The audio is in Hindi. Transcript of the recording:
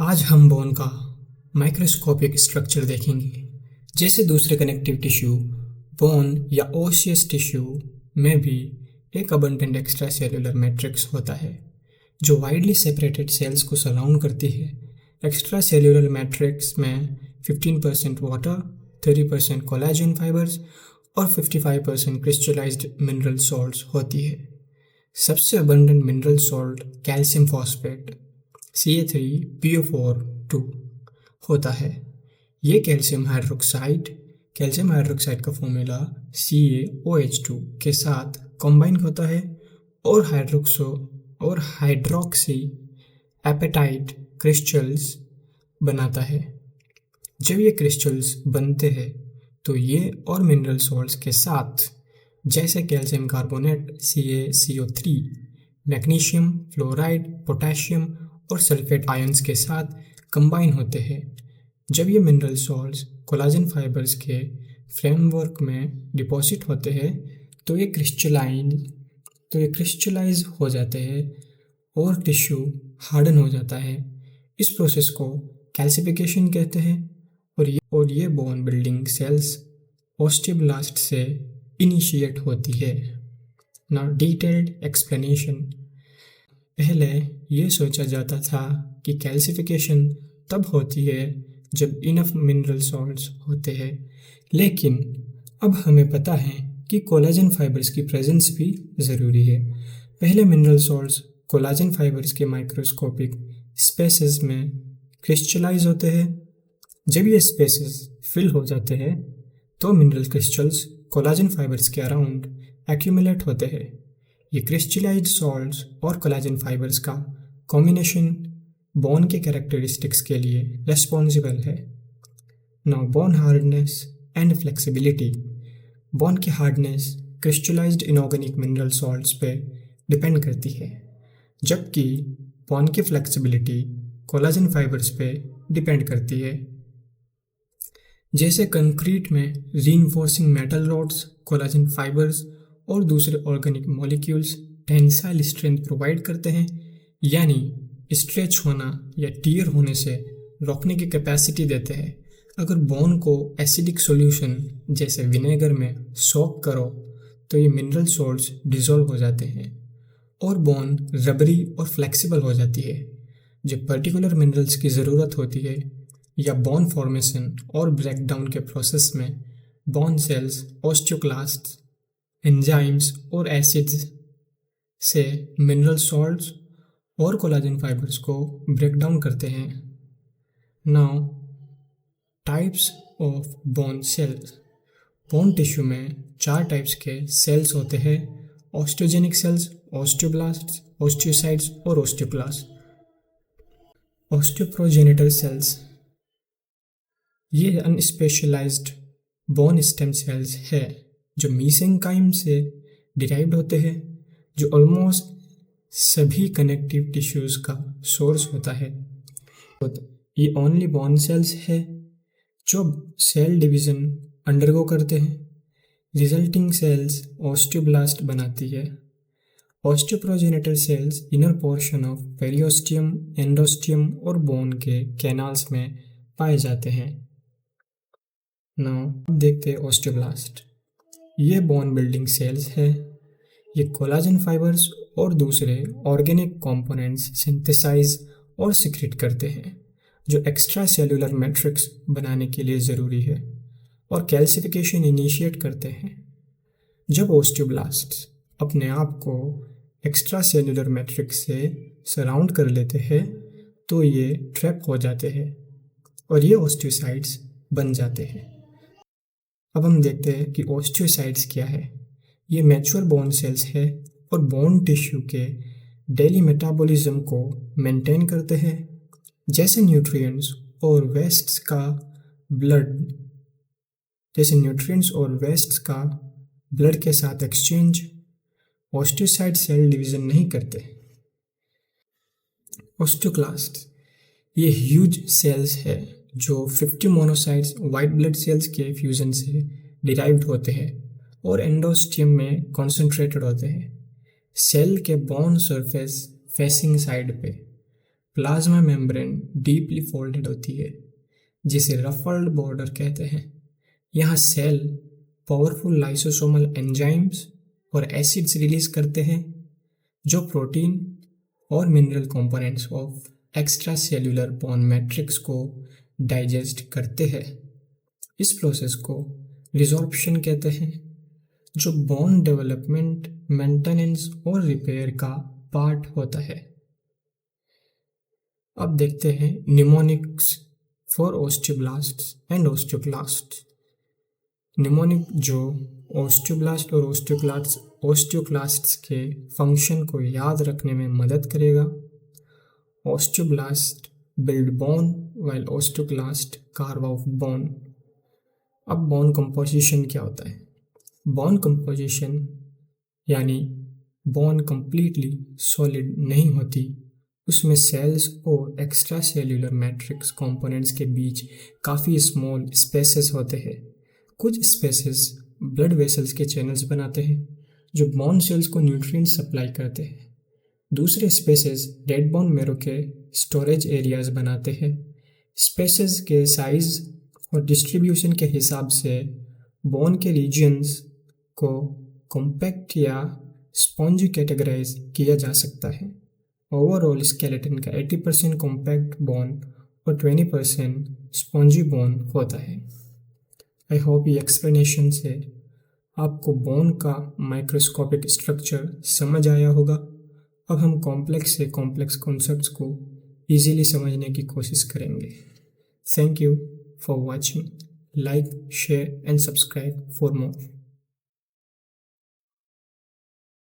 आज हम बोन का माइक्रोस्कोपिक स्ट्रक्चर देखेंगे। जैसे दूसरे कनेक्टिव टिश्यू, बोन या ओसियस टिश्यू में भी एक अबंडेंट एक्स्ट्रा सेल्यूलर मैट्रिक्स होता है जो वाइडली सेपरेटेड सेल्स को सराउंड करती है। एक्स्ट्रा सेल्यूलर मैट्रिक्स में 15% वाटर, 30% कोलेजन फाइबर्स और 55% क्रिस्टलाइज्ड मिनरल सॉल्ट्स होती है। सबसे abundant mineral salt calcium phosphate CA3PO4 होता है। ये कैल्शियम हाइड्रोक्साइड का फॉर्मूला CaOH2 के साथ कंबाइन होता है और हाइड्रोक्सी एपेटाइट क्रिस्टल्स बनाता है। जब ये क्रिस्टल्स बनते हैं तो ये और मिनरल सॉल्ट्स के साथ जैसे calcium carbonate CaCO3, magnesium fluoride, potassium और सल्फेट आयंस के साथ कंबाइन होते हैं। जब ये मिनरल सॉल्ट्स कोलाजन फाइबर्स के फ्रेमवर्क में डिपॉजिट होते हैं तो ये क्रिस्टलाइज हो जाते हैं और टिश्यू हार्डन हो जाता है। इस प्रोसेस को कैल्सिफिकेशन कहते हैं और ये बोन बिल्डिंग सेल्स ओस्टियोब्लास्ट से इनिशिएट होती है। Now detailed explanation. पहले ये सोचा जाता था कि कैल्सिफिकेशन तब होती है जब इनफ मिनरल सॉल्ट्स होते हैं, लेकिन अब हमें पता है कि कोलाजन फाइबर्स की प्रेजेंस भी ज़रूरी है। पहले मिनरल सॉल्ट्स कोलाजन फाइबर्स के माइक्रोस्कोपिक स्पेसेस में क्रिस्टलाइज होते हैं। जब ये स्पेसेस फिल हो जाते हैं तो मिनरल क्रिस्टल्स कोलाजन फाइबर्स के अराउंड एक्यूमुलेट होते हैं। ये क्रिस्टलाइज्ड सॉल्ट्स और कोलाजन फाइबर्स का कॉम्बिनेशन बोन के कैरेक्टरिस्टिक्स के लिए रेस्पॉन्सिबल है। Now bone hardness and flexibility. Bone की hardness crystallized inorganic mineral salts पे डिपेंड करती है, जबकि बोन की फ्लेक्सिबिलिटी कोलाजन फाइबर्स पे डिपेंड करती है। जैसे कंक्रीट में reinforcing metal rods, collagen fibres और दूसरे organic molecules tensile strength provide करते हैं, यानी स्ट्रेच होना या टियर होने से रोकने की कैपेसिटी देते हैं। अगर बोन को एसिडिक सॉल्यूशन जैसे विनेगर में सोक करो तो ये मिनरल सॉल्ट्स डिसॉल्व हो जाते हैं और बोन रबरी और फ्लेक्सिबल हो जाती है। जब पर्टिकुलर मिनरल्स की ज़रूरत होती है या बोन फॉर्मेशन और ब्रेकडाउन के प्रोसेस में बोन सेल्स ऑस्टियोक्लास्ट्स, एंजाइम्स और एसिड्स से मिनरल सॉल्ट्स और कोलाजन फाइबर्स को ब्रेक डाउन करते हैं। Now types of bone cells. Bone tissue में 4 टाइप्स के सेल्स होते हैं: ऑस्टियोजेनिक सेल्स, ऑस्टियोब्लास्ट्स, ऑस्टियोसाइट्स और ऑस्टियोक्लास्ट। ऑस्टियोप्रोजेनिटर सेल्स ये अनस्पेशलाइज्ड बोन स्टेम सेल्स है जो मीसेंकाइम से डिराइव्ड होते हैं, जो ऑलमोस्ट सभी कनेक्टिव टिश्यूज का सोर्स होता है। ये ओनली बोन सेल्स है जो सेल डिवीजन अंडरगो करते हैं। रिजल्टिंग सेल्स ऑस्टियोब्लास्ट बनाती है। Osteoprogenitor cells inner portion of periosteum, endosteum और बोन के कैनाल्स में पाए जाते हैं। नाउ देखते हैं ऑस्टियोब्लास्ट। ये बोन बिल्डिंग सेल्स है। ये कोलाजन फाइबर्स और दूसरे ऑर्गेनिक कंपोनेंट्स सिंथेसाइज और सिक्रेट करते हैं जो एक्स्ट्रा सेल्यूलर मैट्रिक्स बनाने के लिए ज़रूरी है और कैल्सिफिकेशन इनिशिएट करते हैं। जब ऑस्टियोब्लास्ट्स अपने आप को एक्स्ट्रा सेल्यूलर मैट्रिक्स से सराउंड कर लेते हैं तो ये ट्रैप हो जाते हैं और ये ऑस्टियोसाइट्स बन जाते हैं। अब हम देखते हैं कि ऑस्टियोसाइट्स क्या है। ये मैच्योर बोन सेल्स है और बोन टिश्यू के डेली मेटाबॉलिज्म को मेंटेन करते हैं, जैसे न्यूट्रिएंट्स और वेस्ट्स का ब्लड के साथ एक्सचेंज। ऑस्टियोसाइट सेल डिवीजन नहीं करते। ऑस्टियोक्लास्ट ये ह्यूज सेल्स है जो 50 मोनोसाइट्स वाइट ब्लड सेल्स के फ्यूजन से डिराइव्ड होते हैं और एंडोस्टियम में कॉन्सेंट्रेटेड होते हैं। सेल के बोन सरफेस फेसिंग साइड पे प्लाज्मा मेम्ब्रेन डीपली फोल्डेड होती है, जिसे रफल्ड बॉर्डर कहते हैं। यहाँ सेल पावरफुल लाइसोसोमल एंजाइम्स और एसिड्स रिलीज करते हैं, जो प्रोटीन और mineral components of extracellular bone matrix को डाइजेस्ट करते हैं। इस प्रोसेस को रिजॉर्प्शन कहते हैं, जो बोन डेवलपमेंट, मेंटेनेंस और रिपेयर का पार्ट होता है। अब देखते हैं mnemonics for osteoblasts and osteoclasts. Mnemonic जो ओस्टियोब्लास्ट और ओस्टियोक्लास्ट्स के फंक्शन को याद रखने में मदद करेगा। Osteoblast build bone while osteoclast carve out bone. अब बोन कंपोजिशन क्या होता है? बोन कंपोजिशन यानी बोन कंप्लीटली सॉलिड नहीं होती, उसमें सेल्स और एक्स्ट्रा सेल्यूलर मैट्रिक्स कंपोनेंट्स के बीच काफ़ी स्मॉल स्पेसेस होते हैं। कुछ स्पेसेस ब्लड वेसल्स के चैनल्स बनाते हैं, जो बोन सेल्स को न्यूट्रिएंट्स सप्लाई करते हैं। दूसरे स्पेसेस डेड बोन मैरो के स्टोरेज एरियाज बनाते हैं। स्पेसेस के साइज और डिस्ट्रीब्यूशन के हिसाब से बोन के रीजन्स को कॉम्पैक्ट या स्पॉन्जी कैटेगराइज किया जा सकता है। ओवरऑल स्केलेटन का 80% कॉम्पैक्ट बोन और 20% स्पॉन्जी बोन होता है। आई होप ये एक्सप्लेनेशन से आपको बोन का माइक्रोस्कोपिक स्ट्रक्चर समझ आया होगा। अब हम कॉम्प्लेक्स से कॉम्प्लेक्स कॉन्सेप्ट्स को इजीली समझने की कोशिश करेंगे। Thank you for watching. Like, share and subscribe for more.